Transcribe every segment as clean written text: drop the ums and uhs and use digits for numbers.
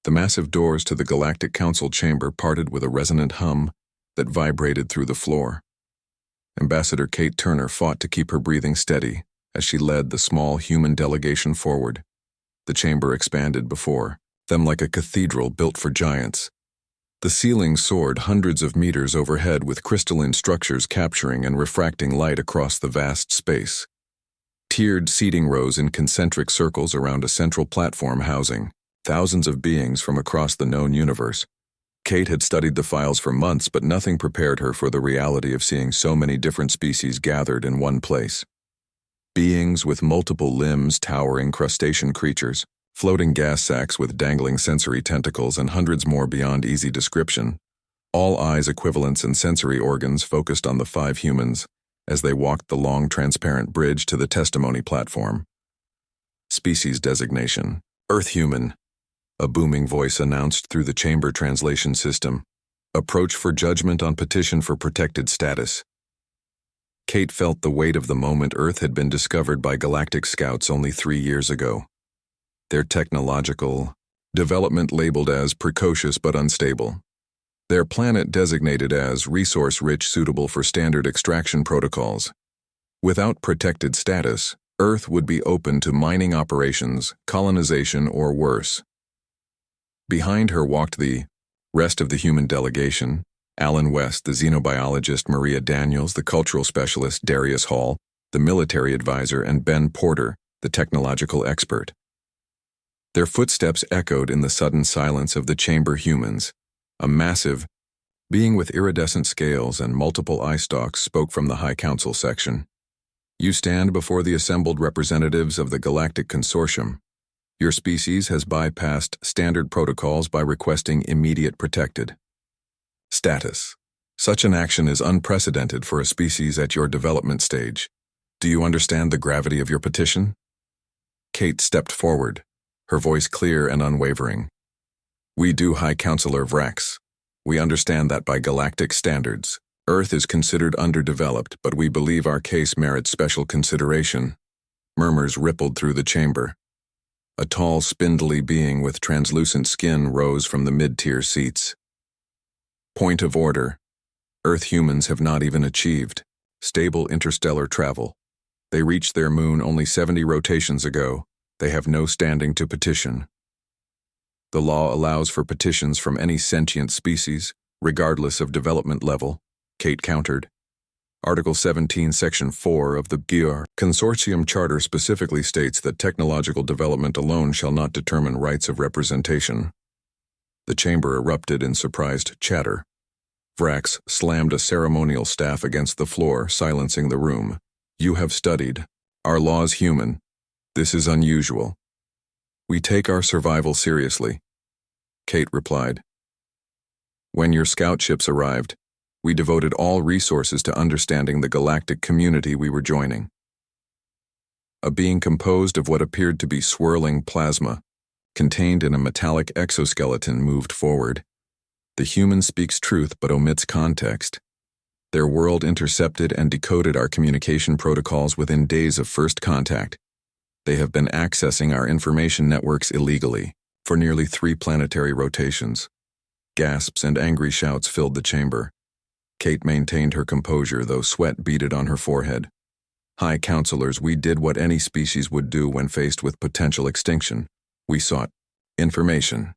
The massive doors to the Galactic Council chamber parted with a resonant hum that vibrated through the floor. Ambassador Kate Turner fought to keep her breathing steady as she led the small human delegation forward. The chamber expanded before them like a cathedral built for giants. The ceiling soared hundreds of meters overhead with crystalline structures capturing and refracting light across the vast space. Tiered seating rose in concentric circles around a central platform housing thousands of beings from across the known universe. Kate had studied the files for months, but nothing prepared her for the reality of seeing so many different species gathered in one place. Beings with multiple limbs, towering crustacean creatures, floating gas sacs with dangling sensory tentacles, and hundreds more beyond easy description. All eyes, equivalents, and sensory organs focused on the 5 humans as they walked the long, transparent bridge to the testimony platform. Species designation: Earth human. A booming voice announced through the chamber translation system. Approach for judgment on petition for protected status. Kate felt the weight of the moment. Earth had been discovered by galactic scouts only 3 years ago. Their technological development labeled as precocious but unstable. Their planet designated as resource-rich, suitable for standard extraction protocols. Without protected status, Earth would be open to mining operations, colonization, or worse. Behind her walked the rest of the human delegation: Alan West, the xenobiologist; Maria Daniels, the cultural specialist; Darius Hall, the military advisor; and Ben Porter, the technological expert. Their footsteps echoed in the sudden silence of the chamber. Humans, a massive being with iridescent scales and multiple eye stalks, spoke from the High Council section. You stand before the assembled representatives of the Galactic Consortium. Your species has bypassed standard protocols by requesting immediate protected status. Such an action is unprecedented for a species at your development stage. Do you understand the gravity of your petition? Kate stepped forward, her voice clear and unwavering. We do, High Counselor Vrax. We understand that by galactic standards, Earth is considered underdeveloped, but we believe our case merits special consideration. Murmurs rippled through the chamber. A tall, spindly being with translucent skin rose from the mid-tier seats. Point of order. Earth humans have not even achieved stable interstellar travel. They reached their moon only 70 rotations ago. They have no standing to petition. The law allows for petitions from any sentient species, regardless of development level, Kate countered. Article 17, Section 4 of the GIR Consortium Charter specifically states that technological development alone shall not determine rights of representation. The chamber erupted in surprised chatter. Vrax slammed a ceremonial staff against the floor, silencing the room. You have studied our laws, human. This is unusual. We take our survival seriously, Kate replied. When your scout ships arrived, we devoted all resources to understanding the galactic community we were joining. A being composed of what appeared to be swirling plasma, contained in a metallic exoskeleton, moved forward. The human speaks truth but omits context. Their world intercepted and decoded our communication protocols within days of first contact. They have been accessing our information networks illegally for nearly 3 planetary rotations. Gasps and angry shouts filled the chamber. Kate maintained her composure, though sweat beaded on her forehead. High Counselors, we did what any species would do when faced with potential extinction. We sought information.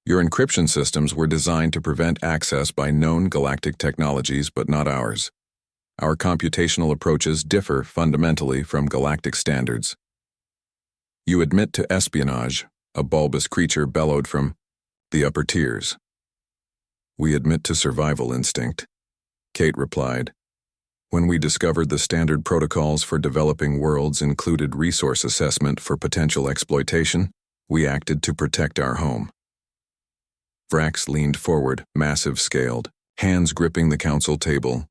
Your encryption systems were designed to prevent access by known galactic technologies, but not ours. Our computational approaches differ fundamentally from galactic standards. You admit to espionage, a bulbous creature bellowed from the upper tiers. We admit to survival instinct, Kate replied. When we discovered the standard protocols for developing worlds included resource assessment for potential exploitation, we acted to protect our home. Vrax leaned forward, massive-scaled, hands gripping the council table.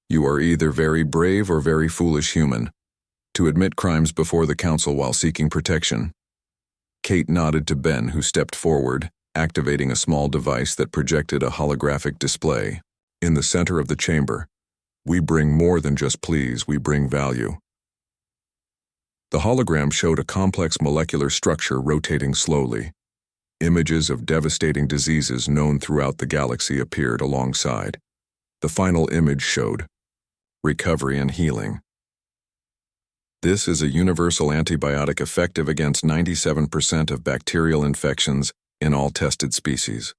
You are either very brave or very foolish human to admit crimes before the council while seeking protection. Kate nodded to Ben, who stepped forward, activating a small device that projected a holographic display. In the center of the chamber, we bring more than just pleas, we bring value. The hologram showed a complex molecular structure rotating slowly. Images of devastating diseases known throughout the galaxy appeared alongside. The final image showed recovery and healing. This is a universal antibiotic effective against 97% of bacterial infections in all tested species.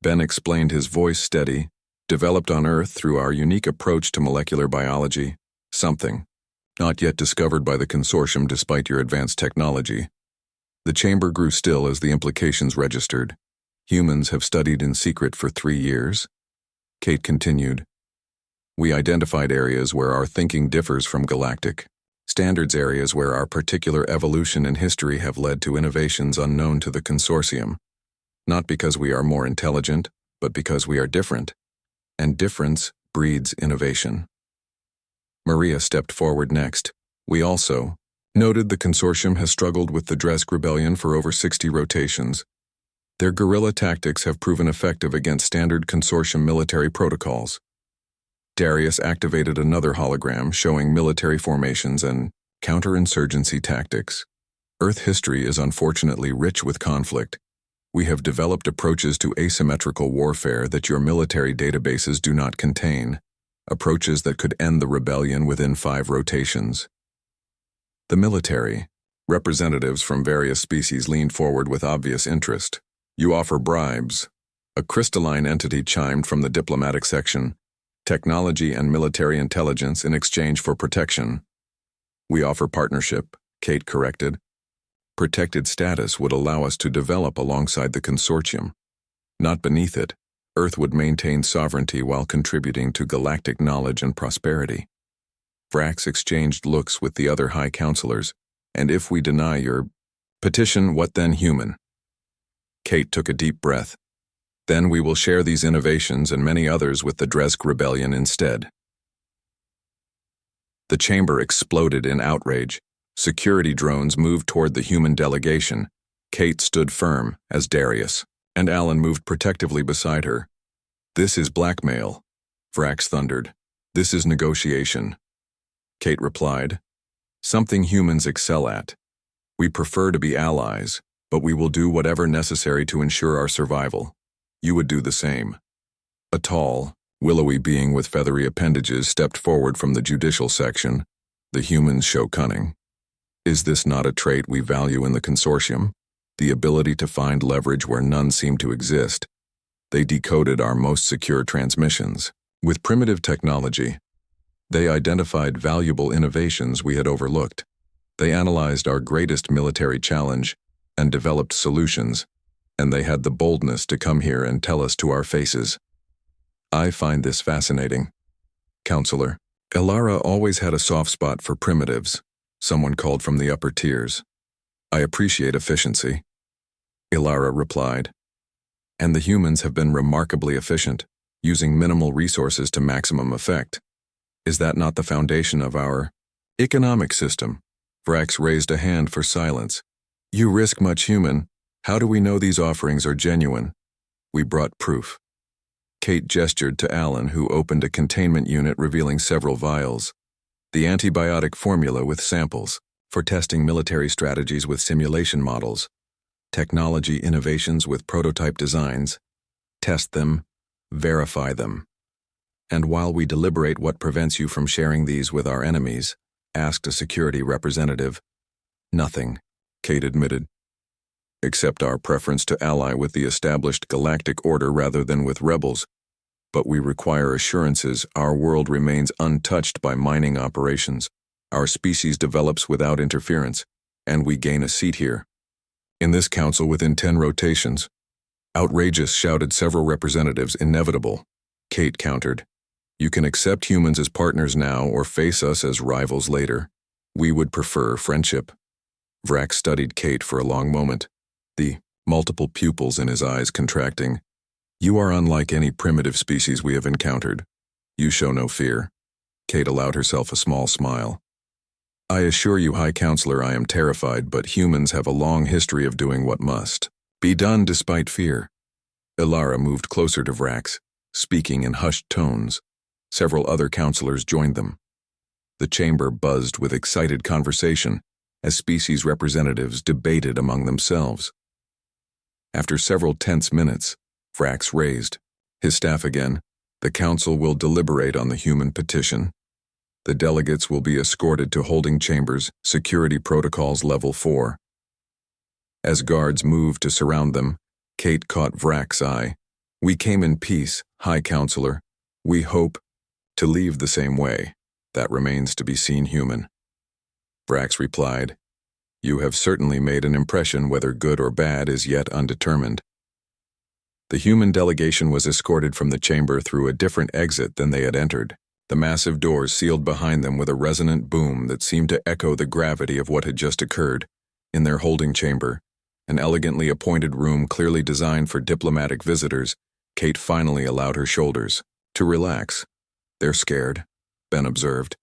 Ben explained, his voice steady, developed on Earth through our unique approach to molecular biology, something not yet discovered by the consortium despite your advanced technology. The chamber grew still as the implications registered. Humans have studied in secret for 3 years. Kate continued. We identified areas where our thinking differs from galactic standards, areas where our particular evolution and history have led to innovations unknown to the consortium. Not because we are more intelligent, but because we are different. And difference breeds innovation. Maria stepped forward next. We also noted the consortium has struggled with the Dresk Rebellion for over 60 rotations. Their guerrilla tactics have proven effective against standard consortium military protocols. Darius activated another hologram showing military formations and counterinsurgency tactics. Earth history is unfortunately rich with conflict. We have developed approaches to asymmetrical warfare that your military databases do not contain, approaches that could end the rebellion within 5 rotations. The military, representatives from various species, leaned forward with obvious interest. You offer bribes. A crystalline entity chimed from the diplomatic section. Technology and military intelligence in exchange for protection. We offer partnership, Kate corrected. Protected status would allow us to develop alongside the consortium. Not beneath it, Earth would maintain sovereignty while contributing to galactic knowledge and prosperity. Vrax exchanged looks with the other high counselors. And if we deny your petition, what then, human? Kate took a deep breath. Then we will share these innovations and many others with the Dresk Rebellion instead. The chamber exploded in outrage. Security drones moved toward the human delegation. Kate stood firm as Darius, and Alan moved protectively beside her. This is blackmail, Vrax thundered. This is negotiation. Kate replied, something humans excel at. We prefer to be allies, but we will do whatever necessary to ensure our survival. You would do the same. A tall, willowy being with feathery appendages stepped forward from the judicial section. The humans show cunning. Is this not a trait we value in the consortium? The ability to find leverage where none seem to exist. They decoded our most secure transmissions. With primitive technology, they identified valuable innovations we had overlooked. They analyzed our greatest military challenge and developed solutions, and they had the boldness to come here and tell us to our faces. I find this fascinating. Counselor, Elara always had a soft spot for primitives, someone called from the upper tiers. I appreciate efficiency. Elara replied. And the humans have been remarkably efficient, using minimal resources to maximum effect. Is that not the foundation of our economic system? Vrax raised a hand for silence. You risk much, human. How do we know these offerings are genuine? We brought proof. Kate gestured to Alan, who opened a containment unit revealing several vials. The antibiotic formula with samples, for testing military strategies with simulation models. Technology innovations with prototype designs. Test them, verify them. And while we deliberate what prevents you from sharing these with our enemies, asked a security representative. Nothing, Kate admitted. Except our preference to ally with the established galactic order rather than with rebels. But we require assurances our world remains untouched by mining operations, our species develops without interference, and we gain a seat here. In this council within 10 rotations. Outrageous, shouted several representatives. Inevitable, Kate countered. You can accept humans as partners now or face us as rivals later. We would prefer friendship. Vrax studied Kate for a long moment, the multiple pupils in his eyes contracting. You are unlike any primitive species we have encountered. You show no fear. Kate allowed herself a small smile. I assure you, High Counselor, I am terrified, but humans have a long history of doing what must be done despite fear. Elara moved closer to Vrax, speaking in hushed tones. Several other counselors joined them. The chamber buzzed with excited conversation as species representatives debated among themselves. After several tense minutes, Vrax raised his staff again. The council will deliberate on the human petition. The delegates will be escorted to holding chambers, security protocols level 4. As guards moved to surround them, Kate caught Vrax's eye. We came in peace, High Counselor. We hope to leave the same way. That remains to be seen, human. Vrax replied, You have certainly made an impression, whether good or bad is yet undetermined. The human delegation was escorted from the chamber through a different exit than they had entered. The massive doors sealed behind them with a resonant boom that seemed to echo the gravity of what had just occurred. In their holding chamber, an elegantly appointed room clearly designed for diplomatic visitors, Kate finally allowed her shoulders to relax. They're scared, Ben observed.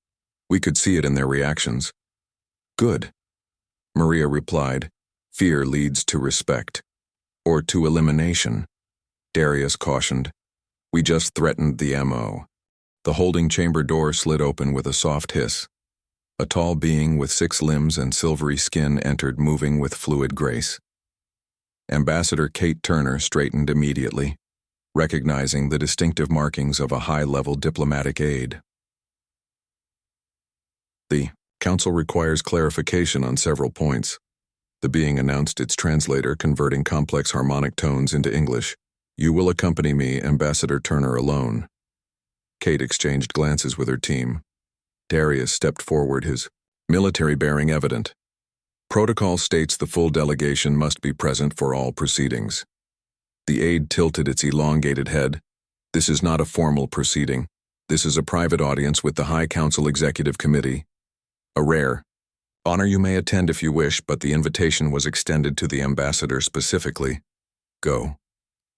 We could see it in their reactions. Good, Maria replied. Fear leads to respect. Or to elimination, Darius cautioned. We just threatened the MO. The holding chamber door slid open with a soft hiss. A tall being with 6 limbs and silvery skin entered, moving with fluid grace. Ambassador Kate Turner straightened immediately, recognizing the distinctive markings of a high-level diplomatic aide. The council requires clarification on several points. The being announced, its translator converting complex harmonic tones into English. You will accompany me, Ambassador Turner, alone. Kate exchanged glances with her team. Darius stepped forward, his military bearing evident. Protocol states the full delegation must be present for all proceedings. The aide tilted its elongated head. This is not a formal proceeding. This is a private audience with the High Council Executive Committee. A rare honor. You may attend if you wish, but the invitation was extended to the ambassador specifically. Go,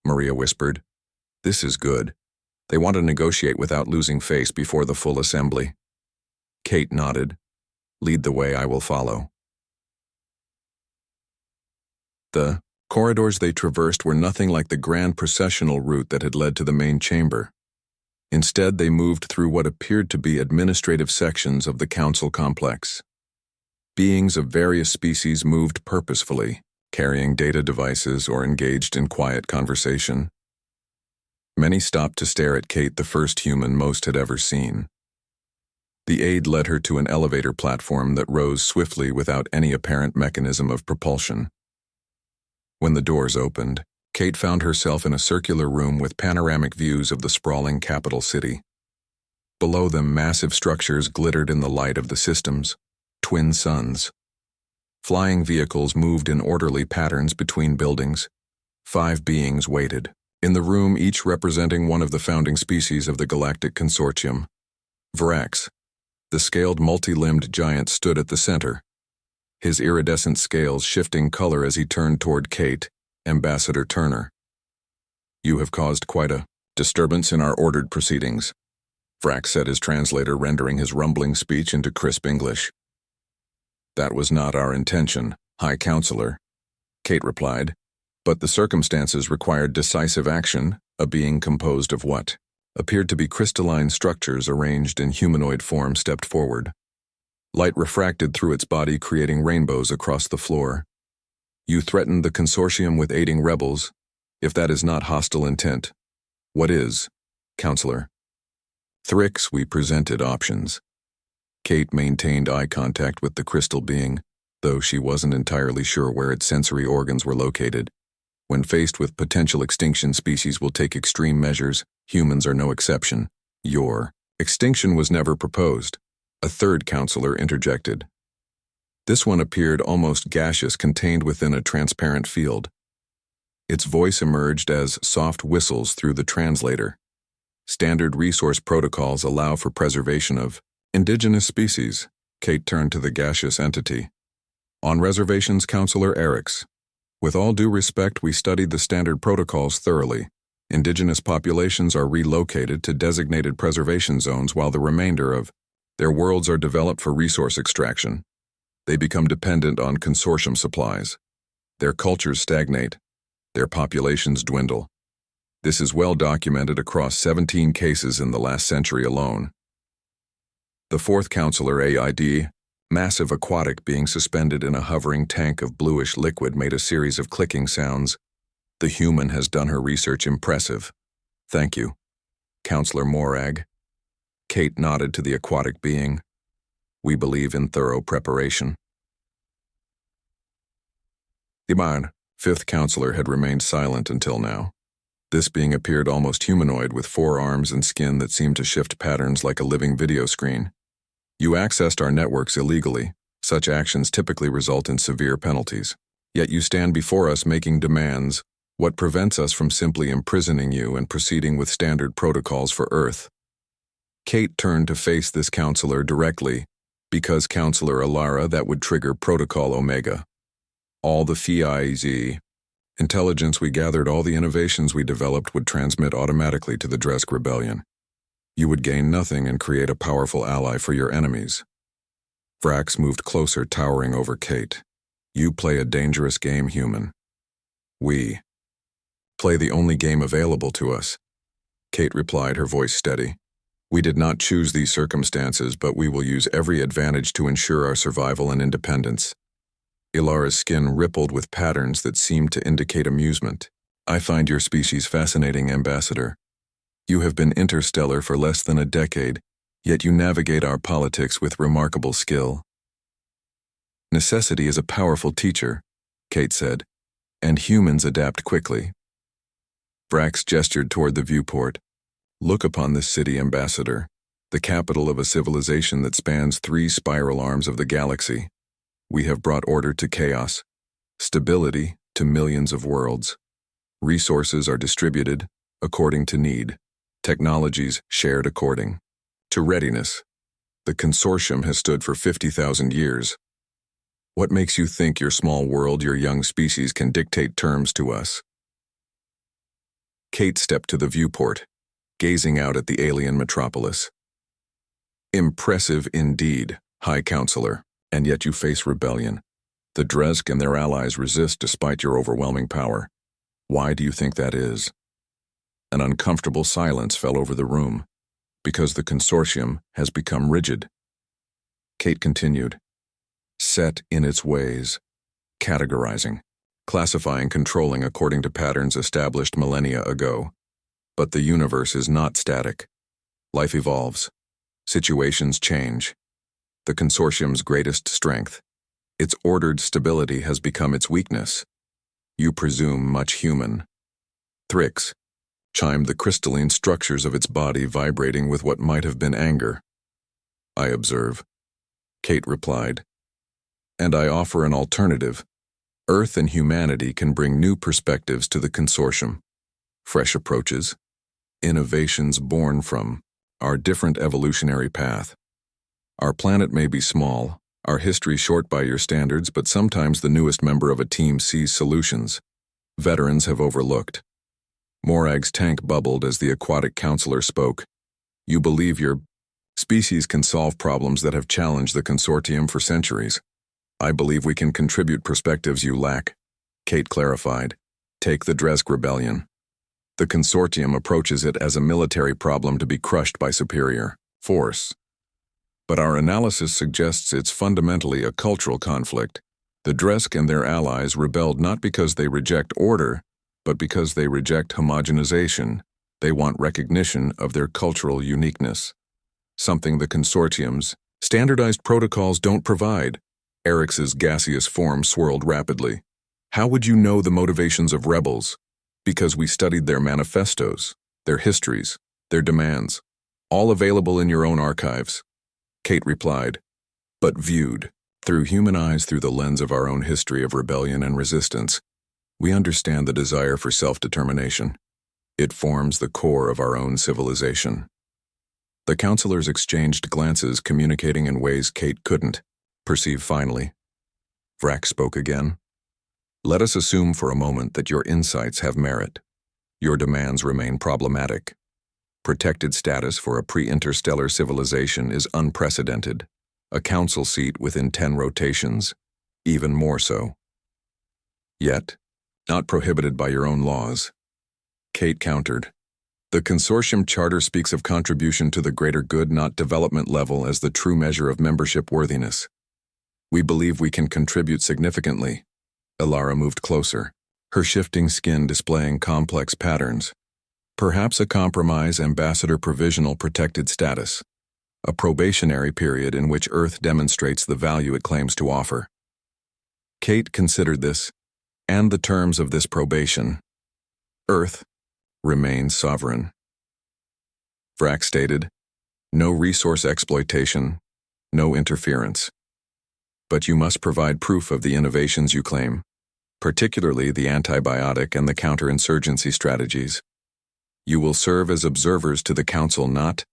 Maria whispered. This is good. They want to negotiate without losing face before the full assembly. Kate nodded. Lead the way, I will follow. The corridors they traversed were nothing like the grand processional route that had led to the main chamber. Instead, they moved through what appeared to be administrative sections of the council complex. Beings of various species moved purposefully, carrying data devices or engaged in quiet conversation. Many stopped to stare at Kate, the first human most had ever seen. The aide led her to an elevator platform that rose swiftly without any apparent mechanism of propulsion. When the doors opened, Kate found herself in a circular room with panoramic views of the sprawling capital city. Below them, massive structures glittered in the light of the system's twin suns. Flying vehicles moved in orderly patterns between buildings. 5 beings waited in the room, each representing one of the founding species of the Galactic Consortium. Vrax, the scaled multi-limbed giant, stood at the center, his iridescent scales shifting color as he turned toward Kate, Ambassador Turner. You have caused quite a disturbance in our ordered proceedings, Vrax said, his translator rendering his rumbling speech into crisp English. That was not our intention, High Counselor, Kate replied, but the circumstances required decisive action. A being composed of what appeared to be crystalline structures arranged in humanoid form stepped forward. Light refracted through its body, creating rainbows across the floor. You threatened the consortium with aiding rebels. If that is not hostile intent, what is, Counselor? Thrix, we presented options. Kate maintained eye contact with the crystal being, though she wasn't entirely sure where its sensory organs were located. When faced with potential extinction, species will take extreme measures. Humans are no exception. Your extinction was never proposed, a third counselor interjected. This one appeared almost gaseous, contained within a transparent field. Its voice emerged as soft whistles through the translator. Standard resource protocols allow for preservation of indigenous species. Kate turned to the gaseous entity. On reservations, Counselor Eric's. With all due respect, we studied the standard protocols thoroughly. Indigenous populations are relocated to designated preservation zones while the remainder of their worlds are developed for resource extraction. They become dependent on consortium supplies. Their cultures stagnate. Their populations dwindle. This is well documented across 17 cases in the last century alone. The fourth counselor, AID, massive aquatic being suspended in a hovering tank of bluish liquid, made a series of clicking sounds. The human has done her research impressive. Thank you, Counselor Morag. Kate nodded to the aquatic being. We believe in thorough preparation. The man, fifth counselor, had remained silent until now. This being appeared almost humanoid with 4 arms and skin that seemed to shift patterns like a living video screen. You accessed our networks illegally. Such actions typically result in severe penalties. Yet you stand before us making demands. What prevents us from simply imprisoning you and proceeding with standard protocols for Earth? Kate turned to face this counselor directly, because Counselor Alara, that would trigger Protocol Omega. All the FIZ intelligence we gathered, all the innovations we developed would transmit automatically to the Dresk Rebellion. You would gain nothing and create a powerful ally for your enemies. Vrax moved closer, towering over Kate. You play a dangerous game, human. We play the only game available to us. Kate replied, her voice steady. We did not choose these circumstances, but we will use every advantage to ensure our survival and independence. Ilara's skin rippled with patterns that seemed to indicate amusement. I find your species fascinating, Ambassador. You have been interstellar for less than a decade, yet you navigate our politics with remarkable skill. Necessity is a powerful teacher, Kate said, and humans adapt quickly. Vrax gestured toward the viewport. Look upon this city, Ambassador, the capital of a civilization that spans 3 spiral arms of the galaxy. We have brought order to chaos, stability to millions of worlds. Resources are distributed according to need, technologies shared according to readiness. The consortium has stood for 50,000 years. What makes you think your small world, your young species, can dictate terms to us? Kate stepped to the viewport, gazing out at the alien metropolis. Impressive indeed, High Counselor. And yet you face rebellion. The Dresk and their allies resist despite your overwhelming power. Why do you think that is? An uncomfortable silence fell over the room. Because the consortium has become rigid. Kate continued. Set in its ways. Categorizing. Classifying, controlling according to patterns established millennia ago. But the universe is not static. Life evolves. Situations change. The consortium's greatest strength. Its ordered stability has become its weakness. You presume much human. Thrix chimed the crystalline structures of its body vibrating with what might have been anger. I observe, Kate replied. And I offer an alternative. Earth and humanity can bring new perspectives to the consortium. Fresh approaches. Innovations born from our different evolutionary path. Our planet may be small, our history short by your standards, but sometimes the newest member of a team sees solutions veterans have overlooked. Morag's tank bubbled as the aquatic counselor spoke. You believe your species can solve problems that have challenged the consortium for centuries. I believe we can contribute perspectives you lack, Kate clarified. Take the Dresk Rebellion. The consortium approaches it as a military problem to be crushed by superior force. But our analysis suggests it's fundamentally a cultural conflict. The Dresk and their allies rebelled not because they reject order, but because they reject homogenization. They want recognition of their cultural uniqueness. Something the consortium's standardized protocols don't provide. Eric's gaseous form swirled rapidly. How would you know the motivations of rebels? Because we studied their manifestos, their histories, their demands, all available in your own archives. Kate replied, but viewed through human eyes, through the lens of our own history of rebellion and resistance, we understand the desire for self-determination. It forms the core of our own civilization. The counselors exchanged glances, communicating in ways Kate couldn't perceive. Finally, Vrax spoke again. Let us assume for a moment that your insights have merit. Your demands remain problematic. Protected status for a pre-interstellar civilization is unprecedented. A council seat within 10 rotations, even more so. Yet, not prohibited by your own laws. Kate countered. The consortium charter speaks of contribution to the greater good, not development level, as the true measure of membership worthiness. We believe we can contribute significantly. Ilara moved closer, her shifting skin displaying complex patterns. Perhaps a compromise, Ambassador provisional protected status. A probationary period in which Earth demonstrates the value it claims to offer. Kate considered this, and the terms of this probation. Earth remains sovereign. Vrax stated, no resource exploitation, no interference. But you must provide proof of the innovations you claim, particularly the antibiotic and the counterinsurgency strategies. You will serve as observers to the Council, not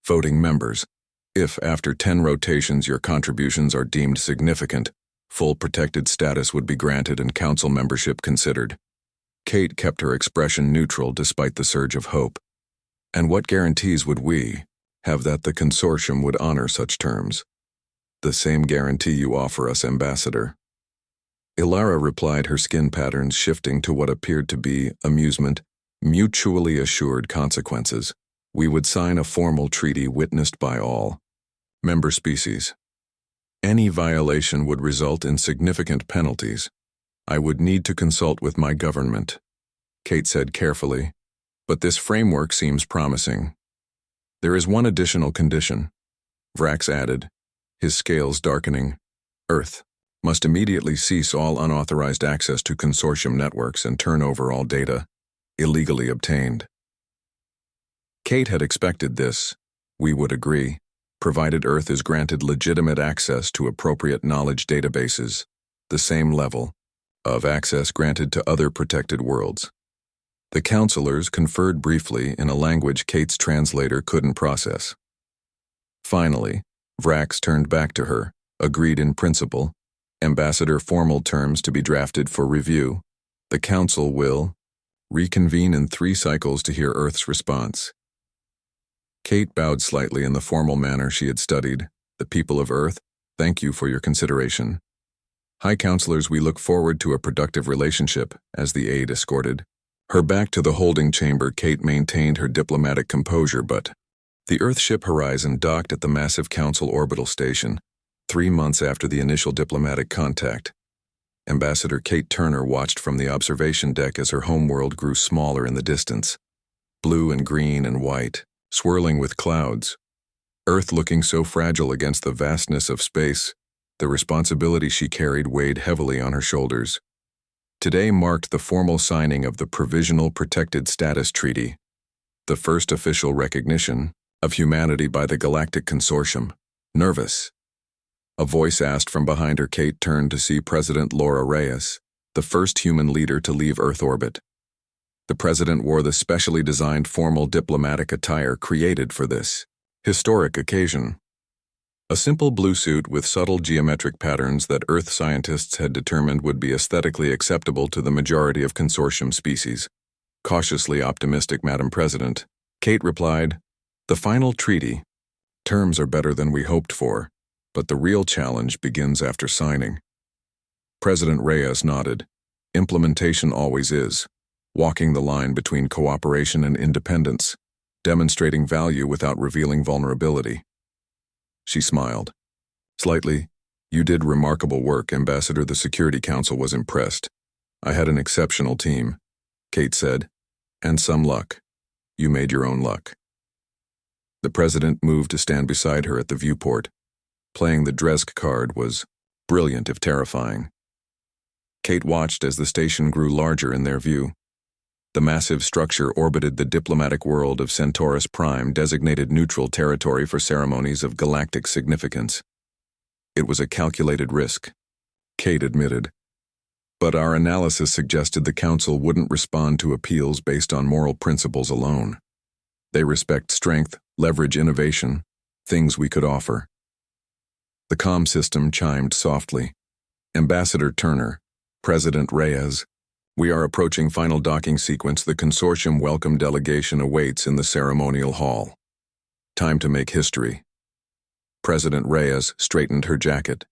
voting members. If, after 10 rotations, your contributions are deemed significant, full protected status would be granted and Council membership considered. Kate kept her expression neutral despite the surge of hope. And what guarantees would we have that the consortium would honor such terms? The same guarantee you offer us, Ambassador. Ilara replied, her skin patterns shifting to what appeared to be amusement, mutually assured consequences. We would sign a formal treaty witnessed by all member species. Any violation would result in significant penalties. I would need to consult with my government, Kate said carefully, but this framework seems promising. There is one additional condition, Vrax added, his scales darkening. Earth must immediately cease all unauthorized access to consortium networks and turn over all data illegally obtained. Kate had expected this, we would agree, provided Earth is granted legitimate access to appropriate knowledge databases, the same level of access granted to other protected worlds. The counselors conferred briefly in a language Kate's translator couldn't process. Finally, Vrax turned back to her, agreed in principle, Ambassador formal terms to be drafted for review. The Council will reconvene in 3 cycles to hear Earth's response. Kate bowed slightly in the formal manner she had studied. The people of Earth, thank you for your consideration. High Counselors, we look forward to a productive relationship, as the aide escorted her back to the holding chamber. Kate maintained her diplomatic composure, but the Earthship Horizon docked at the massive Council orbital station, 3 months after the initial diplomatic contact. Ambassador Kate Turner watched from the observation deck as her homeworld grew smaller in the distance, blue and green and white, swirling with clouds. Earth looking so fragile against the vastness of space, the responsibility she carried weighed heavily on her shoulders. Today marked the formal signing of the Provisional Protected Status Treaty, the first official recognition of humanity by the Galactic Consortium. Nervous? A voice asked from behind her. Kate turned to see President Laura Reyes, the first human leader to leave Earth orbit. The president wore the specially designed formal diplomatic attire created for this historic occasion. A simple blue suit with subtle geometric patterns that Earth scientists had determined would be aesthetically acceptable to the majority of consortium species. Cautiously optimistic, Madam President, Kate replied, the final treaty terms are better than we hoped for, but the real challenge begins after signing. President Reyes nodded. Implementation always is, walking the line between cooperation and independence, demonstrating value without revealing vulnerability. She smiled. Slightly, you did remarkable work, Ambassador. The Security Council was impressed. I had an exceptional team, Kate said, and some luck. You made your own luck. The president moved to stand beside her at the viewport. Playing the Dresk card was brilliant if terrifying. Kate watched as the station grew larger in their view. The massive structure orbited the diplomatic world of Centaurus Prime, designated neutral territory for ceremonies of galactic significance. It was a calculated risk, Kate admitted. But our analysis suggested the Council wouldn't respond to appeals based on moral principles alone. They respect strength, leverage, innovation, things we could offer. The comm system chimed softly. Ambassador Turner, President Reyes, we are approaching final docking sequence. The consortium welcome delegation awaits in the ceremonial hall. Time to make history. President Reyes straightened her jacket.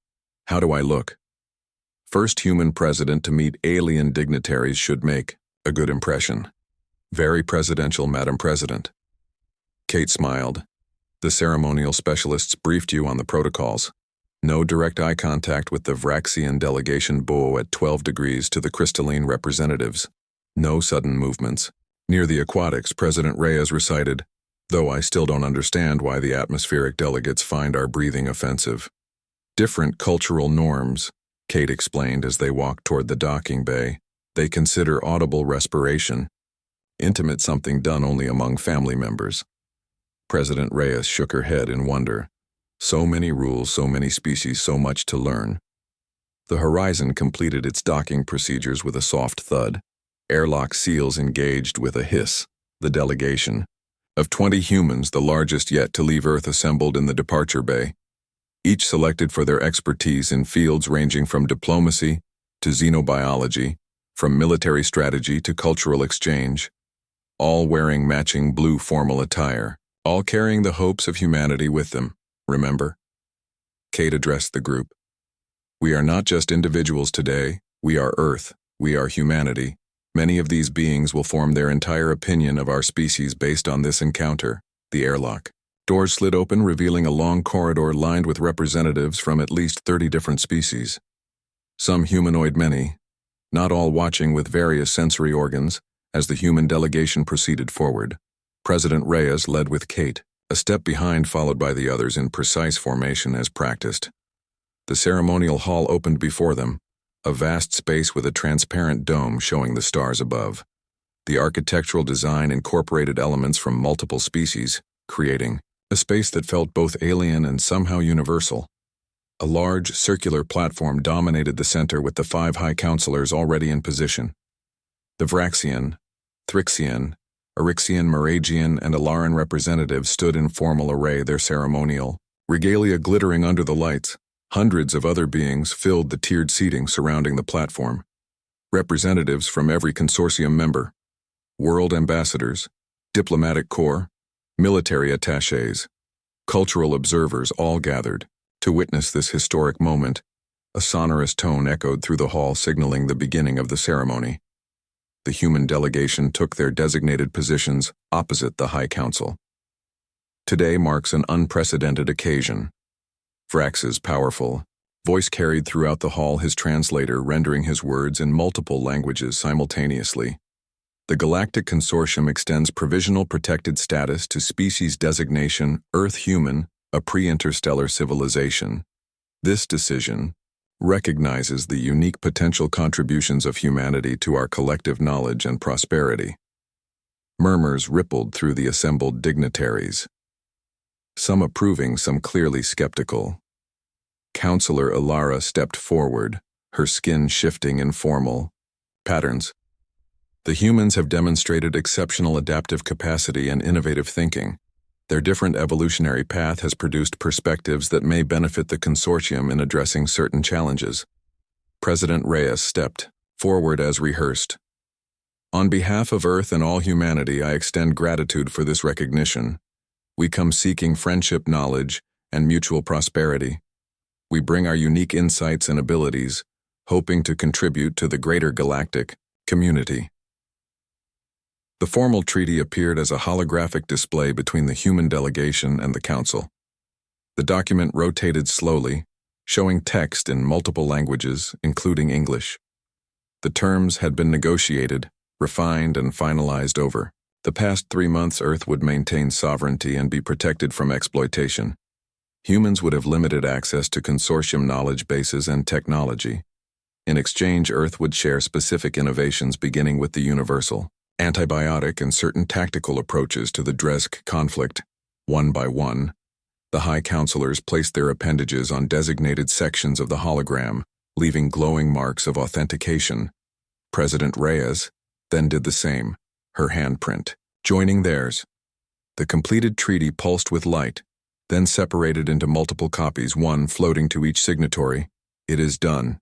How do I look? First human president to meet alien dignitaries should make a good impression. Very presidential, Madam President. Kate smiled. The ceremonial specialists briefed you on the protocols. No direct eye contact with the Vraxian delegation bow at 12 degrees to the crystalline representatives. No sudden movements. Near the aquatics, President Reyes recited, "Though I still don't understand why the atmospheric delegates find our breathing offensive." Different cultural norms, Kate explained as they walked toward the docking bay. They consider audible respiration intimate, something done only among family members. President Reyes shook her head in wonder. So many rules, so many species, so much to learn. The Horizon completed its docking procedures with a soft thud. Airlock seals engaged with a hiss. The delegation of 20 humans, the largest yet to leave Earth, assembled in the departure bay, each selected for their expertise in fields ranging from diplomacy to xenobiology, from military strategy to cultural exchange, all wearing matching blue formal attire, all carrying the hopes of humanity with them. Remember? Kate addressed the group. We are not just individuals today, we are Earth, we are humanity. Many of these beings will form their entire opinion of our species based on this encounter. The airlock. Doors slid open, revealing a long corridor lined with representatives from at least 30 different species. Some humanoid, many, not all watching with various sensory organs, as the human delegation proceeded forward. President Reyes led with Kate, a step behind, followed by the others in precise formation as practiced. The ceremonial hall opened before them, a vast space with a transparent dome showing the stars above. The architectural design incorporated elements from multiple species, creating a space that felt both alien and somehow universal. A large, circular platform dominated the center with the 5 high counselors already in position. The Vraxian, Thrixian, Arixian, Meragian, and Alaran representatives stood in formal array, their ceremonial regalia glittering under the lights. Hundreds of other beings filled the tiered seating surrounding the platform. Representatives from every consortium member, world ambassadors, diplomatic corps, military attachés, cultural observers all gathered to witness this historic moment. A sonorous tone echoed through the hall, signaling the beginning of the ceremony. The human delegation took their designated positions opposite the High Council. Today marks an unprecedented occasion. Vrax's powerful voice carried throughout the hall, his translator rendering his words in multiple languages simultaneously. The Galactic Consortium extends provisional protected status to species designation Earth-Human, a pre-interstellar civilization. This decision recognizes the unique potential contributions of humanity to our collective knowledge and prosperity. Murmurs rippled through the assembled dignitaries, some approving, some clearly skeptical. Counselor Ilara stepped forward, her skin shifting in formal patterns. The humans have demonstrated exceptional adaptive capacity and innovative thinking. Their different evolutionary path has produced perspectives that may benefit the consortium in addressing certain challenges. President Reyes stepped forward as rehearsed. On behalf of Earth and all humanity, I extend gratitude for this recognition. We come seeking friendship, knowledge, and mutual prosperity. We bring our unique insights and abilities, hoping to contribute to the greater galactic community. The formal treaty appeared as a holographic display between the human delegation and the council. The document rotated slowly, showing text in multiple languages, including English. The terms had been negotiated, refined, and finalized over the past 3 months. Earth would maintain sovereignty and be protected from exploitation. Humans would have limited access to consortium knowledge bases and technology. In exchange, Earth would share specific innovations beginning with the universal antibiotic and certain tactical approaches to the Dresk conflict. One by one, the High Counselors placed their appendages on designated sections of the hologram, leaving glowing marks of authentication. President Reyes then did the same, her handprint joining theirs. The completed treaty pulsed with light, then separated into multiple copies, one floating to each signatory. It is done,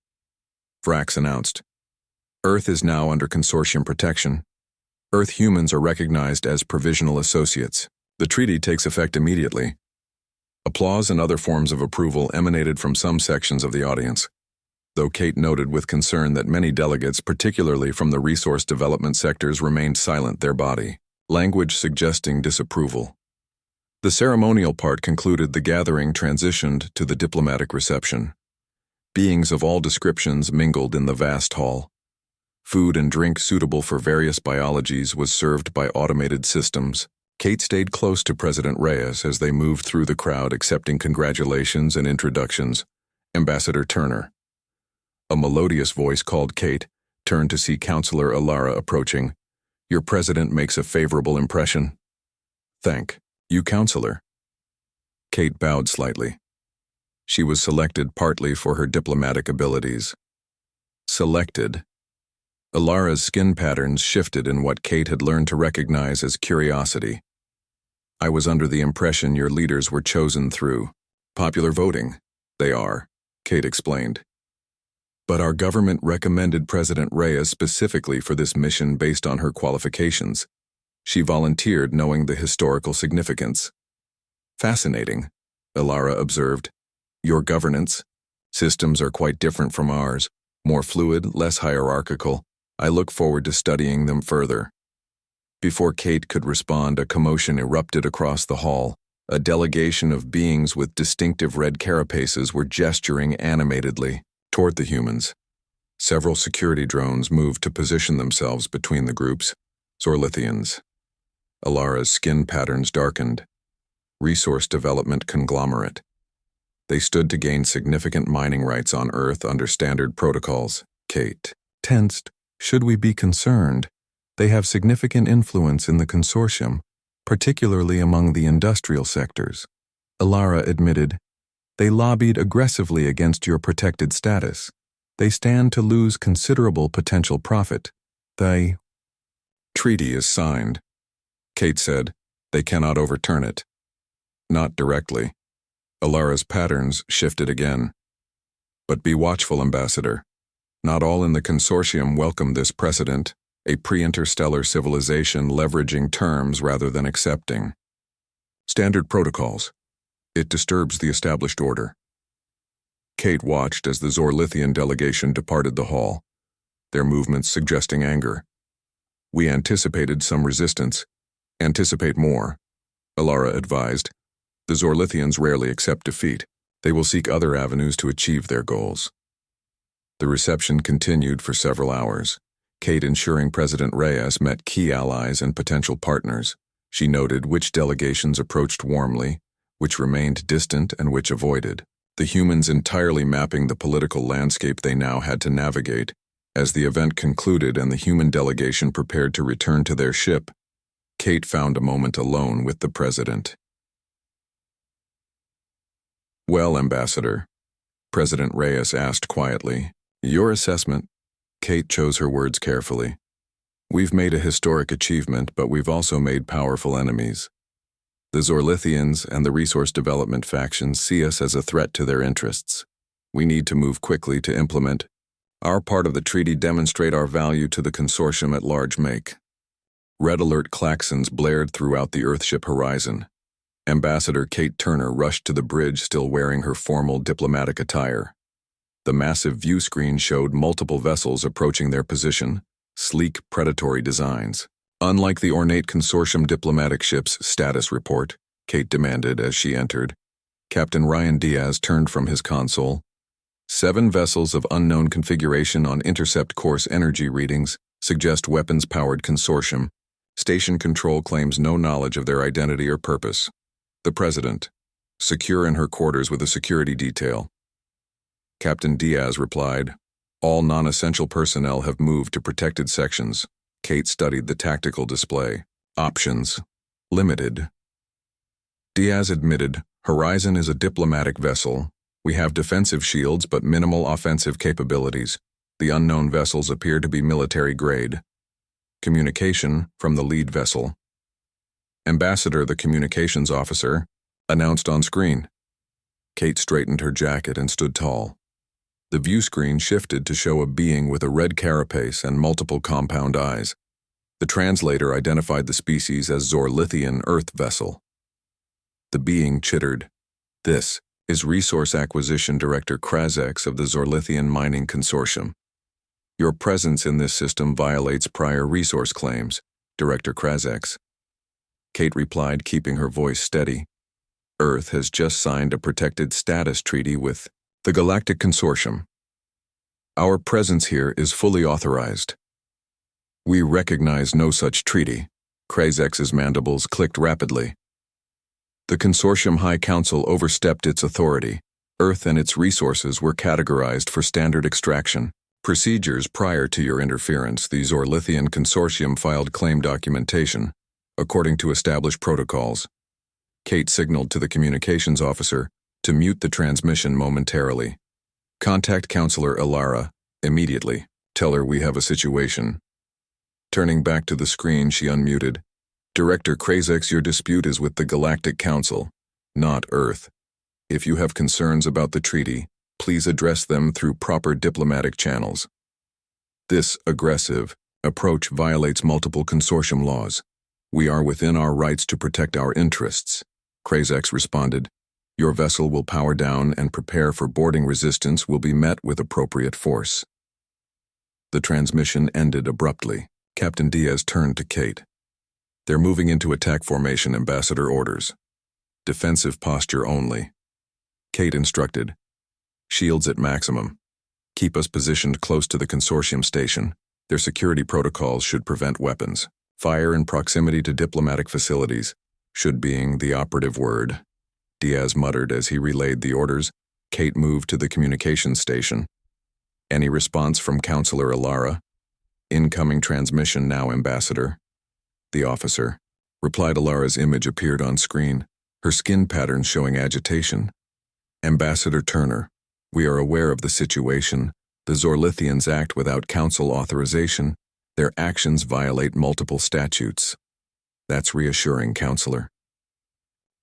Vrax announced. Earth is now under consortium protection. Earth humans are recognized as provisional associates. The treaty takes effect immediately. Applause and other forms of approval emanated from some sections of the audience, though Kate noted with concern that many delegates, particularly from the resource development sectors, remained silent, their body language suggesting disapproval. The ceremonial part concluded. The gathering transitioned to the diplomatic reception. Beings of all descriptions mingled in the vast hall. Food and drink suitable for various biologies was served by automated systems. Kate stayed close to President Reyes as they moved through the crowd accepting congratulations and introductions. Ambassador Turner. A melodious voice called Kate, turned to see Counselor Alara approaching. Your president makes a favorable impression. Thank you, Counselor. Kate bowed slightly. She was selected partly for her diplomatic abilities. Selected. Alara's skin patterns shifted in what Kate had learned to recognize as curiosity. I was under the impression your leaders were chosen through popular voting. They are, Kate explained. But our government recommended President Reyes specifically for this mission based on her qualifications. She volunteered knowing the historical significance. Fascinating, Alara observed. Your governance systems are quite different from ours, more fluid, less hierarchical. I look forward to studying them further. Before Kate could respond, a commotion erupted across the hall. A delegation of beings with distinctive red carapaces were gesturing animatedly toward the humans. Several security drones moved to position themselves between the groups. Zorlithians. Alara's skin patterns darkened. Resource development conglomerate. They stood to gain significant mining rights on Earth under standard protocols. Kate tensed. Should we be concerned? They have significant influence in the consortium, particularly among the industrial sectors. Alara admitted. They lobbied aggressively against your protected status. They stand to lose considerable potential profit. The treaty is signed. Kate said. They cannot overturn it. Not directly. Alara's patterns shifted again. But be watchful, Ambassador. Not all in the consortium welcome this precedent, a pre-interstellar civilization leveraging terms rather than accepting standard protocols. It disturbs the established order. Kate watched as the Zorlithian delegation departed the hall, their movements suggesting anger. We anticipated some resistance. Anticipate more, Alara advised. The Zorlithians rarely accept defeat. They will seek other avenues to achieve their goals. The reception continued for several hours, Kate ensuring President Reyes met key allies and potential partners. She noted which delegations approached warmly, which remained distant, and which avoided. The humans entirely mapping the political landscape they now had to navigate. As the event concluded and the human delegation prepared to return to their ship, Kate found a moment alone with the president. Well, Ambassador, President Reyes asked quietly. Your assessment? Kate chose her words carefully. We've made a historic achievement, but we've also made powerful enemies. The Zorlithians and the resource development factions see us as a threat to their interests. We need to move quickly to implement our part of the treaty, demonstrate our value to the consortium at large. Make. Red alert klaxons blared throughout the Earthship horizon. Ambassador Kate Turner rushed to the bridge, still wearing her formal diplomatic attire. The massive view screen showed multiple vessels approaching their position, sleek, predatory designs. Unlike the ornate consortium diplomatic ship's status report, Kate demanded as she entered. Captain Ryan Diaz turned from his console. 7 vessels of unknown configuration on intercept course energy readings suggest weapons-powered consortium. Station control claims no knowledge of their identity or purpose. The President, secure in her quarters with a security detail. Captain Diaz replied, all non-essential personnel have moved to protected sections. Kate studied the tactical display. Options. Limited. Diaz admitted, Horizon is a diplomatic vessel. We have defensive shields but minimal offensive capabilities. The unknown vessels appear to be military grade. Communication from the lead vessel. Ambassador, the communications officer, announced on screen. Kate straightened her jacket and stood tall. The view screen shifted to show a being with a red carapace and multiple compound eyes. The translator identified the species as Zorlithian Earth vessel. The being chittered. This is Resource Acquisition Director Krazex of the Zorlithian Mining Consortium. Your presence in this system violates prior resource claims, Director Krazex. Kate replied, keeping her voice steady. Earth has just signed a protected status treaty with the Galactic Consortium. Our presence here is fully authorized. We recognize no such treaty. Krazex's mandibles clicked rapidly. The Consortium High Council overstepped its authority. Earth and its resources were categorized for standard extraction. Procedures prior to your interference, the Zorlithian Consortium filed claim documentation, according to established protocols. Kate signaled to the communications officer to mute the transmission momentarily. Contact Counselor Ilara immediately. Tell her we have a situation. Turning back to the screen, she unmuted. Director Krazex, your dispute is with the Galactic Council, not Earth. If you have concerns about the treaty, please address them through proper diplomatic channels. This aggressive approach violates multiple consortium laws. We are within our rights to protect our interests. Krazex responded. Your vessel will power down and prepare for boarding. Resistance will be met with appropriate force. The transmission ended abruptly. Captain Diaz turned to Kate. They're moving into attack formation. Ambassador orders. Defensive posture only. Kate instructed. Shields at maximum. Keep us positioned close to the consortium station. Their security protocols should prevent weapons. Fire in proximity to diplomatic facilities. Should being the operative word. Diaz muttered as he relayed the orders. Kate moved to the communications station. Any response from Counselor Ilara? Incoming transmission now, Ambassador. The officer replied. Ilara's image appeared on screen, her skin patterns showing agitation. Ambassador Turner, we are aware of the situation. The Zorlithians act without council authorization. Their actions violate multiple statutes. That's reassuring, Counselor.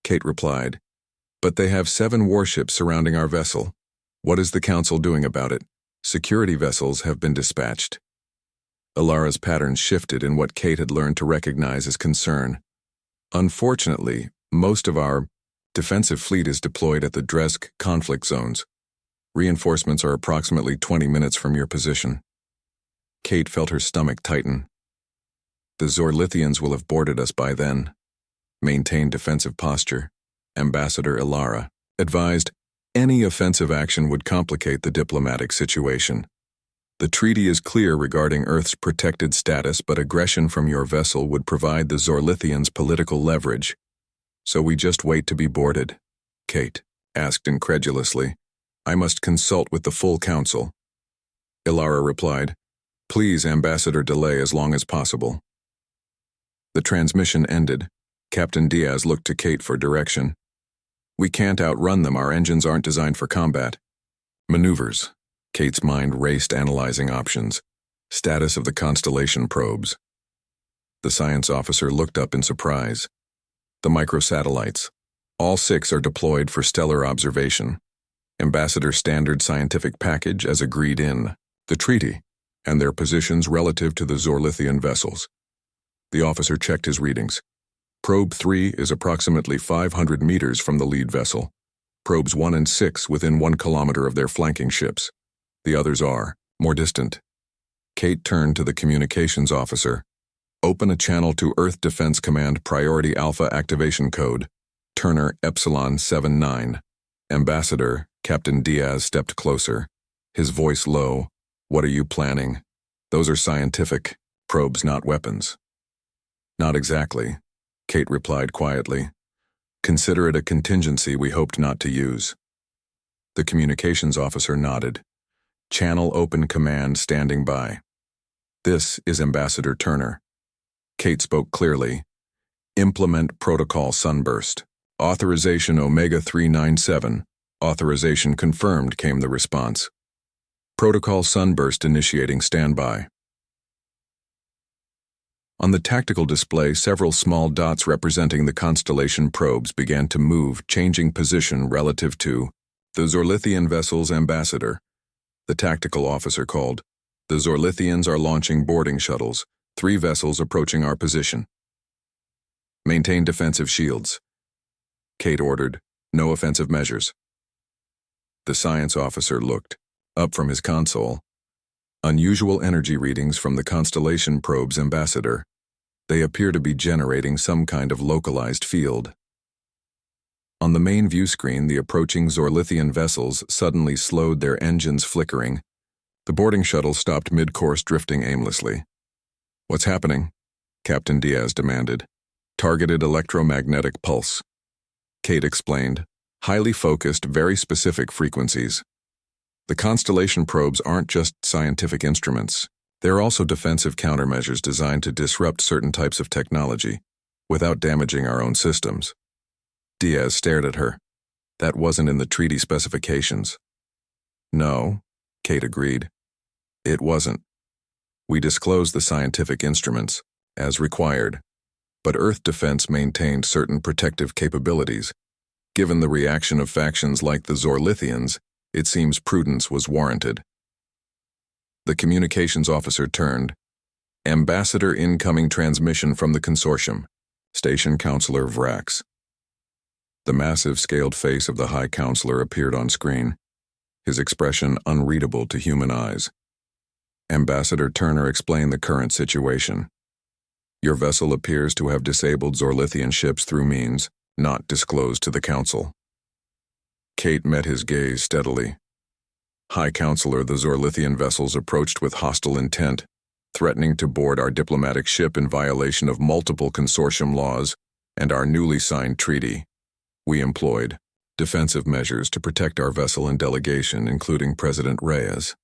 Kate replied, but they have 7 warships surrounding our vessel. What is the Council doing about it? Security vessels have been dispatched. Ilara's patterns shifted in what Kate had learned to recognize as concern. Unfortunately, most of our defensive fleet is deployed at the Dresk conflict zones. Reinforcements are approximately 20 minutes from your position. Kate felt her stomach tighten. The Zorlithians will have boarded us by then. Maintain defensive posture. Ambassador Ilara advised any offensive action would complicate the diplomatic situation. The treaty is clear regarding Earth's protected status, but aggression from your vessel would provide the Zorlithians political leverage. So we just wait to be boarded. Kate asked incredulously. I must consult with the full council. Ilara replied, please, Ambassador, delay as long as possible. The transmission ended. Captain Diaz looked to Kate for direction. We can't outrun them. Our engines aren't designed for combat. Maneuvers. Kate's mind raced, analyzing options. Status of the constellation probes. The science officer looked up in surprise. The microsatellites. All 6 are deployed for stellar observation. Ambassador standard scientific package as agreed in the treaty, and their positions relative to the Zorlithian vessels. The officer checked his readings. Probe 3 is approximately 500 meters from the lead vessel. Probes 1 and 6 within 1 kilometer of their flanking ships. The others are more distant. Kate turned to the communications officer. Open a channel to Earth Defense Command Priority Alpha Activation Code. Turner Epsilon 79. Ambassador, Captain Diaz stepped closer. His voice low. What are you planning? Those are scientific probes, not weapons. Not exactly, Kate replied quietly. Consider it a contingency we hoped not to use. The communications officer nodded. Channel open, command standing by. This is Ambassador Turner. Kate spoke clearly. Implement Protocol Sunburst. Authorization Omega 397. Authorization confirmed, came the response. Protocol Sunburst initiating standby. On the tactical display, several small dots representing the constellation probes began to move, changing position relative to the Zorlithian vessel's ambassador. The tactical officer called. The Zorlithians are launching boarding shuttles. 3 vessels approaching our position. Maintain defensive shields. Kate ordered. No offensive measures. The science officer looked up from his console. Unusual energy readings from the constellation probe's ambassador. They appear to be generating some kind of localized field. On the main view screen, the approaching Zorlithian vessels suddenly slowed, their engines flickering. The boarding shuttle stopped mid-course, drifting aimlessly. "What's happening?" Captain Diaz demanded. "Targeted electromagnetic pulse," Kate explained. "Highly focused, very specific frequencies. The constellation probes aren't just scientific instruments. They're also defensive countermeasures designed to disrupt certain types of technology without damaging our own systems." Diaz stared at her. "That wasn't in the treaty specifications." "No," Kate agreed. "It wasn't. We disclosed the scientific instruments, as required, but Earth Defense maintained certain protective capabilities. Given the reaction of factions like the Zorlithians, it seems prudence was warranted." The communications officer turned. "Ambassador incoming transmission from the consortium. Station Counselor Vrax." The massive scaled face of the High Counselor appeared on screen, his expression unreadable to human eyes. Ambassador Turner explained the current situation. "Your vessel appears to have disabled Zorlithian ships through means not disclosed to the Council." Kate met his gaze steadily. "High Counselor, the Zorlithian vessels approached with hostile intent, threatening to board our diplomatic ship in violation of multiple consortium laws and our newly signed treaty. We employed defensive measures to protect our vessel and delegation, including President Reyes.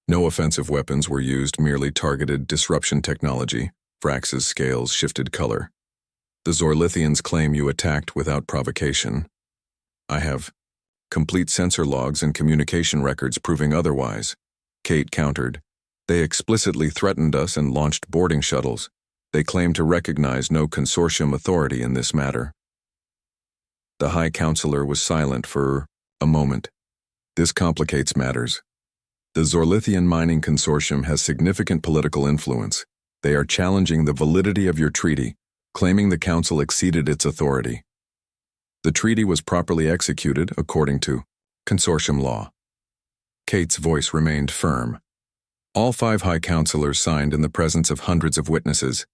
No offensive weapons were used, merely targeted disruption technology." Vrax's scales shifted color. "The Zorlithians claim you attacked without provocation. I have complete sensor logs and communication records proving otherwise," Kate countered. "They explicitly threatened us and launched boarding shuttles. They claim to recognize no consortium authority in this matter." The High Counselor was silent for a moment. "This complicates matters. The Zorlithian Mining Consortium has significant political influence. They are challenging the validity of your treaty, claiming the Council exceeded its authority. The treaty was properly executed according to consortium law." Kate's voice remained firm. "All 5 High Counselors signed in the presence of hundreds of witnesses.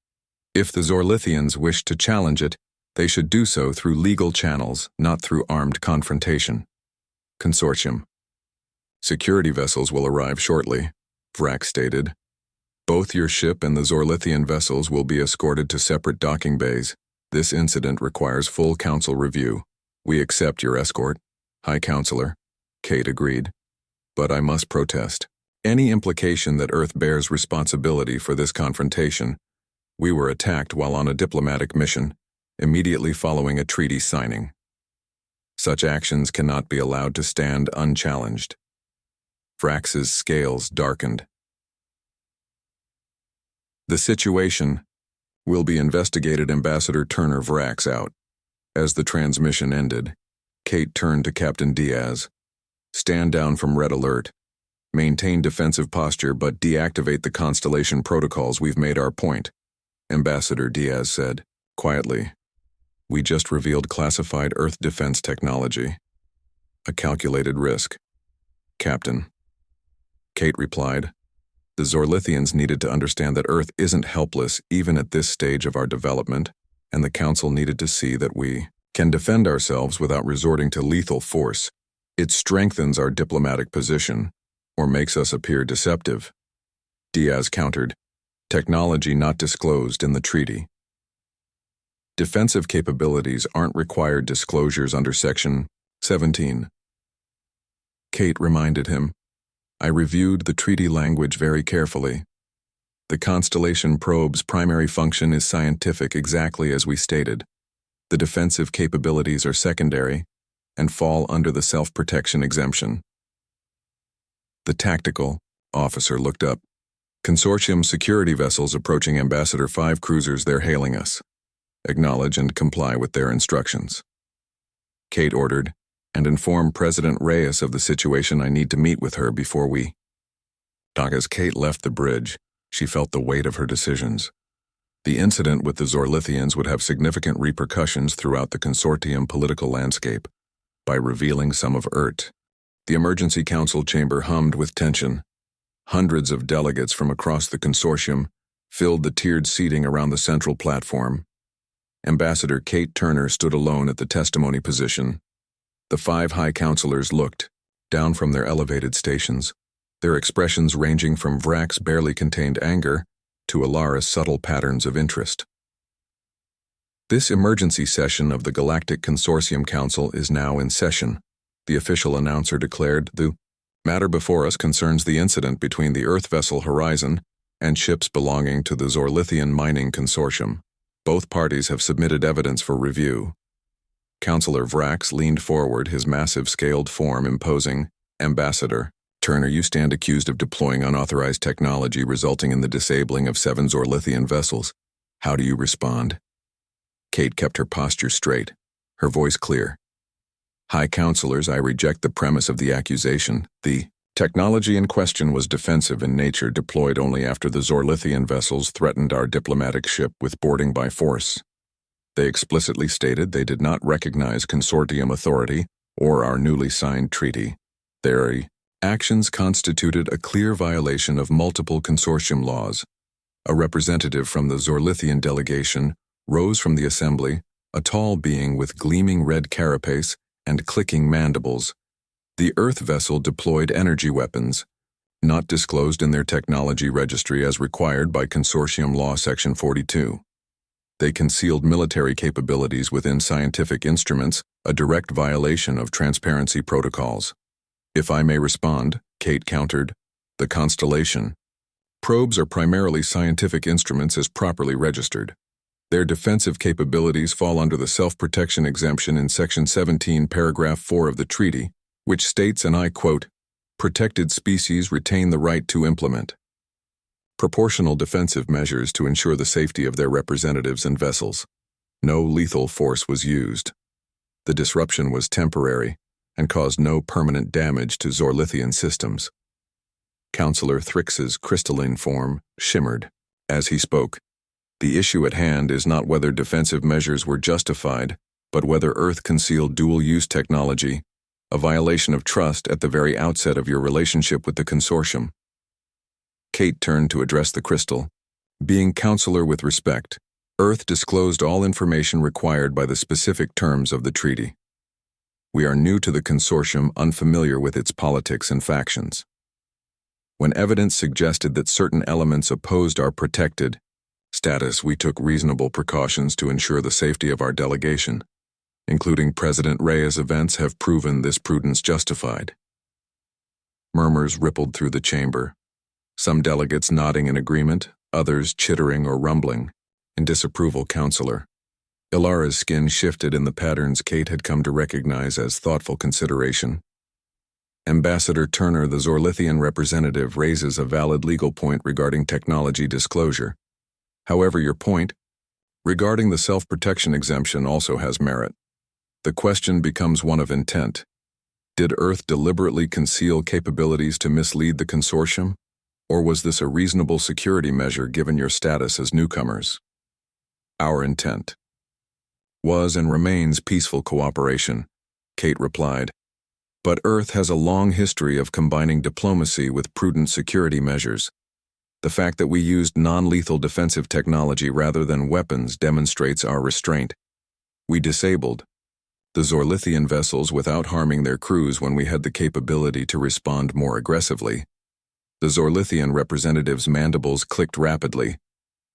If the Zorlithians wish to challenge it, they should do so through legal channels, not through armed confrontation. Consortium. Security vessels will arrive shortly," Vrax stated. "Both your ship and the Zorlithian vessels will be escorted to separate docking bays. This incident requires full Council review. We accept your escort, High Counselor," Kate agreed. "But I must protest any implication that Earth bears responsibility for this confrontation. We were attacked while on a diplomatic mission, immediately following a treaty signing. Such actions cannot be allowed to stand unchallenged." Vrax's scales darkened. "The situation will be investigated." Ambassador Turner Vrax out. As the transmission ended, Kate turned to Captain Diaz. "Stand down from red alert. Maintain defensive posture, but deactivate the constellation protocols. We've made our point," Ambassador Diaz said, quietly. "We just revealed classified Earth defense technology. A calculated risk." "Captain," Kate replied, "the Zorlithians needed to understand that Earth isn't helpless even at this stage of our development, and the Council needed to see that we can defend ourselves without resorting to lethal force. It strengthens our diplomatic position, or makes us appear deceptive." Diaz countered, "Technology not disclosed in the treaty. Defensive capabilities aren't required disclosures under Section 17. Kate reminded him, "I reviewed the treaty language very carefully. The constellation probe's primary function is scientific, exactly as we stated. The defensive capabilities are secondary and fall under the self-protection exemption." The tactical officer looked up. "Consortium security vessels approaching Ambassador 5 cruisers. They're hailing us. Acknowledge and comply with their instructions." Kate ordered, "And inform President Reyes of the situation. I need to meet with her before we..." As Kate left the bridge, she felt the weight of her decisions. The incident with the Zorlithians would have significant repercussions throughout the consortium political landscape. By revealing some of ERT, the emergency council chamber hummed with tension. Hundreds of delegates from across the consortium, filled the tiered seating around the central platform. Ambassador Kate Turner stood alone at the testimony position. The 5 high counselors looked, down from their elevated stations, their expressions ranging from Vrak's barely contained anger to Alara's subtle patterns of interest. This emergency session of the Galactic Consortium Council is now in session, the official announcer declared. The matter before us concerns the incident between the Earth vessel Horizon and ships belonging to the Zorlithian Mining Consortium. Both parties have submitted evidence for review. Counselor Vrax leaned forward, his massive scaled form imposing. Ambassador Turner, you stand accused of deploying unauthorized technology resulting in the disabling of 7 Zorlithian vessels. How do you respond? Kate kept her posture straight, her voice clear. High counselors, I reject the premise of the accusation. The technology in question was defensive in nature, deployed only after the Zorlithian vessels threatened our diplomatic ship with boarding by force. They explicitly stated they did not recognize consortium authority or our newly signed treaty. Their actions constituted a clear violation of multiple consortium laws. A representative from the Zorlithian delegation rose from the assembly, a tall being with gleaming red carapace and clicking mandibles. The Earth vessel deployed energy weapons, not disclosed in their technology registry as required by Consortium Law Section 42. They concealed military capabilities within scientific instruments, a direct violation of transparency protocols. If I may respond, Kate countered, the Constellation. Probes are primarily scientific instruments as properly registered. Their defensive capabilities fall under the self-protection exemption in Section 17, Paragraph 4 of the treaty, which states, and I quote, protected species retain the right to implement proportional defensive measures to ensure the safety of their representatives and vessels. No lethal force was used. The disruption was temporary and caused no permanent damage to Zorlithian systems. Counselor Thrix's crystalline form shimmered as he spoke. The issue at hand is not whether defensive measures were justified, but whether Earth concealed dual-use technology, a violation of trust at the very outset of your relationship with the consortium. Kate turned to address the crystal. Being counselor with respect, Earth disclosed all information required by the specific terms of the treaty. We are new to the consortium, unfamiliar with its politics and factions. When evidence suggested that certain elements opposed our protected status, we took reasonable precautions to ensure the safety of our delegation, including President Reyes. Events have proven this prudence justified. Murmurs rippled through the chamber, some delegates nodding in agreement, others chittering or rumbling in disapproval. Counselor Ilara's skin shifted in the patterns Kate had come to recognize as thoughtful consideration. Ambassador Turner, the Zorlithian representative, raises a valid legal point regarding technology disclosure. However, your point regarding the self-protection exemption also has merit. The question becomes one of intent. Did Earth deliberately conceal capabilities to mislead the consortium, or was this a reasonable security measure given your status as newcomers? Our intent was and remains peaceful cooperation, Kate replied. But Earth has a long history of combining diplomacy with prudent security measures. The fact that we used non-lethal defensive technology rather than weapons demonstrates our restraint. We disabled the Zorlithian vessels without harming their crews when we had the capability to respond more aggressively. The Zorlithian representative's mandibles clicked rapidly.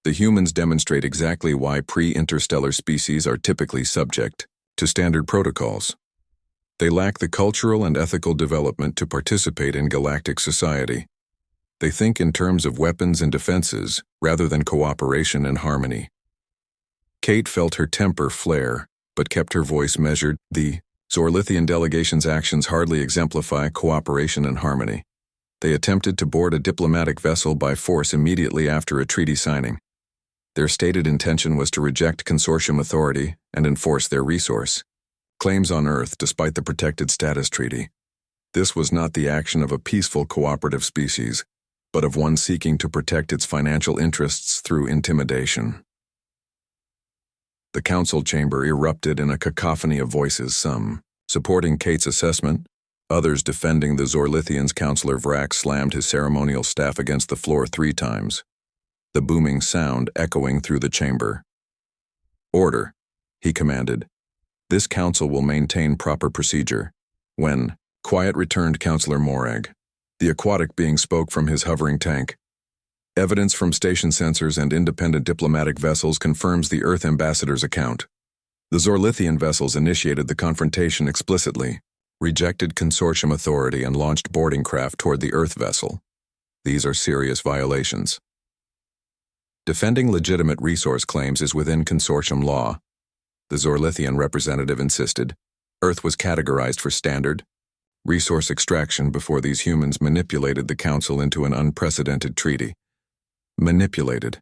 The humans demonstrate exactly why pre-interstellar species are typically subject to standard protocols. They lack the cultural and ethical development to participate in galactic society. They think in terms of weapons and defenses rather than cooperation and harmony. Kate felt her temper flare, but kept her voice measured. The Zorlithian delegation's actions hardly exemplify cooperation and harmony. They attempted to board a diplomatic vessel by force immediately after a treaty signing. Their stated intention was to reject consortium authority and enforce their resource claims on Earth despite the protected status treaty. This was not the action of a peaceful cooperative species, but of one seeking to protect its financial interests through intimidation. The council chamber erupted in a cacophony of voices, some supporting Kate's assessment, others defending the Zorlithians. Counselor Vrax slammed his ceremonial staff against the floor 3 times. the booming sound echoing through the chamber. "Order," he commanded. "This council will maintain proper procedure." When quiet returned Counselor Morag. The aquatic being spoke from his hovering tank. "Evidence from station sensors and independent diplomatic vessels confirms the Earth ambassador's account. The Zorlithian vessels initiated the confrontation explicitly, rejected consortium authority and launched boarding craft toward the Earth vessel. These are serious violations. Defending legitimate resource claims is within consortium law," the Zorlithian representative insisted. "Earth was categorized for standard resource extraction before these humans manipulated the Council into an unprecedented treaty." Manipulated.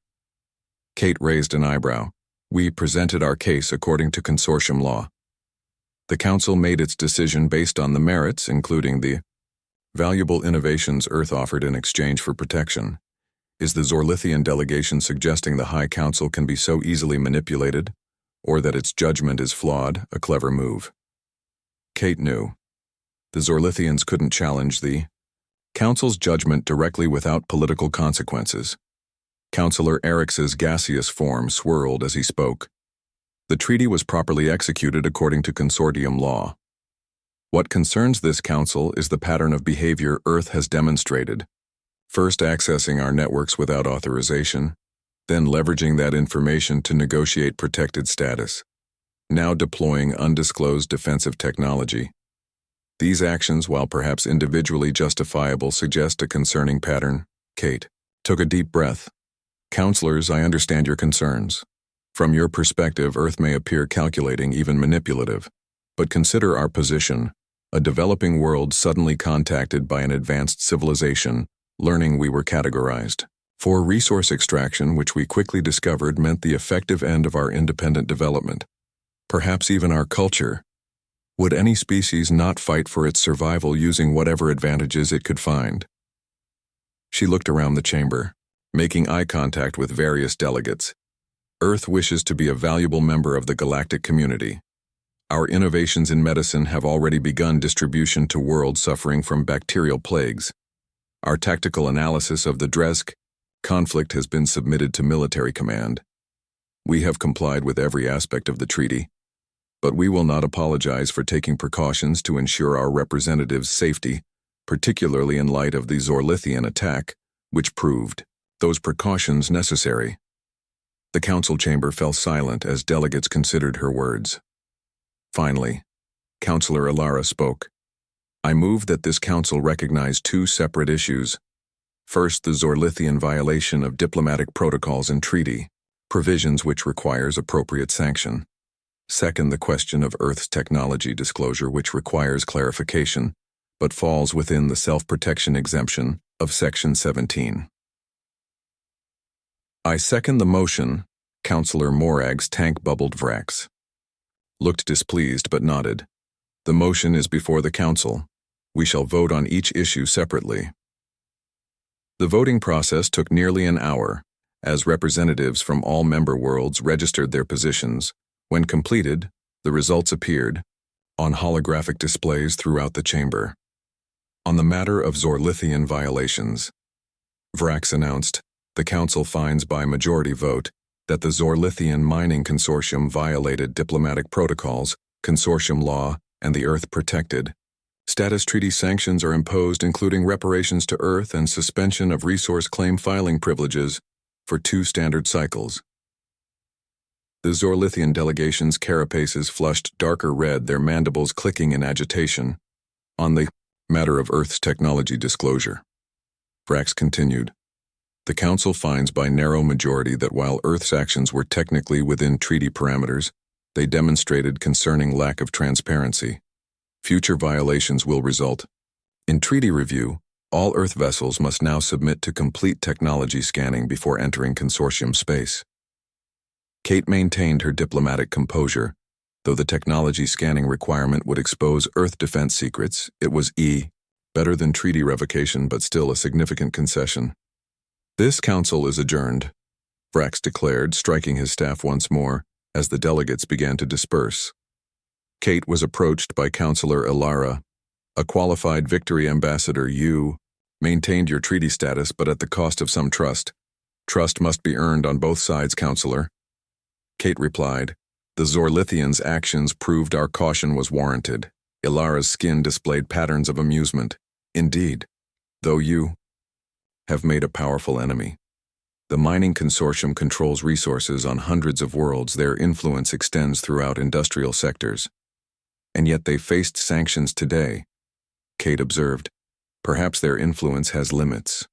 Kate raised an eyebrow. "We presented our case according to consortium law. The Council made its decision based on the merits, including the valuable innovations Earth offered in exchange for protection. Is the Zorlithian delegation suggesting the High Council can be so easily manipulated, or that its judgment is flawed, a clever move?" Kate knew. The Zorlithians couldn't challenge the Council's judgment directly without political consequences. Councillor Eric's gaseous form swirled as he spoke. "The treaty was properly executed according to consortium law. What concerns this council is the pattern of behavior Earth has demonstrated, first accessing our networks without authorization, then leveraging that information to negotiate protected status, now deploying undisclosed defensive technology. These actions, while perhaps individually justifiable, suggest a concerning pattern." Kate took a deep breath. "Counselors, I understand your concerns. From your perspective, Earth may appear calculating, even manipulative. But consider our position, a developing world suddenly contacted by an advanced civilization, learning we were categorized for resource extraction, which we quickly discovered meant the effective end of our independent development, perhaps even our culture. Would any species not fight for its survival using whatever advantages it could find?" She looked around the chamber, making eye contact with various delegates. "Earth wishes to be a valuable member of the galactic community. Our innovations in medicine have already begun distribution to worlds suffering from bacterial plagues. Our tactical analysis of the Dresk conflict has been submitted to military command. We have complied with every aspect of the treaty, but we will not apologize for taking precautions to ensure our representatives' safety, particularly in light of the Zorlithian attack, which proved those precautions necessary." The council chamber fell silent as delegates considered her words. Finally, Councillor Alara spoke. "I move that this council recognize two separate issues. First, the Zorlithian violation of diplomatic protocols and treaty, provisions which requires appropriate sanction. Second, the question of Earth's technology disclosure, which requires clarification, but falls within the self-protection exemption of Section 17. "I second the motion," Councillor Morag's tank bubbled Vrax. Looked displeased but nodded. "The motion is before the council. We shall vote on each issue separately." The voting process took nearly an hour, as representatives from all member worlds registered their positions. When completed, the results appeared on holographic displays throughout the chamber. On the matter of Zorlithian violations, Vrax announced, "The council finds by majority vote that the Zorlithian mining consortium violated diplomatic protocols, consortium law, and the Earth protected. Status treaty sanctions are imposed, including reparations to Earth and suspension of resource claim filing privileges for 2 standard cycles." The Zorlithian delegation's carapaces flushed darker red, their mandibles clicking in agitation. On the matter of Earth's technology disclosure, Vrax continued, "The Council finds by narrow majority that while Earth's actions were technically within treaty parameters, they demonstrated concerning lack of transparency. Future violations will result. In treaty review, all Earth vessels must now submit to complete technology scanning before entering consortium space." Kate maintained her diplomatic composure. Though the technology scanning requirement would expose Earth defense secrets, it was better than treaty revocation, but still a significant concession. "This council is adjourned," Vrax declared, striking his staff once more, as the delegates began to disperse. Kate was approached by Councillor Alara. "A qualified victory ambassador, you maintained your treaty status, but at the cost of some trust. Trust must be earned on both sides, Counselor. Kate replied, "The Zorlithians' actions proved our caution was warranted." Ilara's skin displayed patterns of amusement. "Indeed, though you have made a powerful enemy. The mining consortium controls resources on hundreds of worlds. Their influence extends throughout industrial sectors. And yet they faced sanctions today," Kate observed. "Perhaps their influence has limits."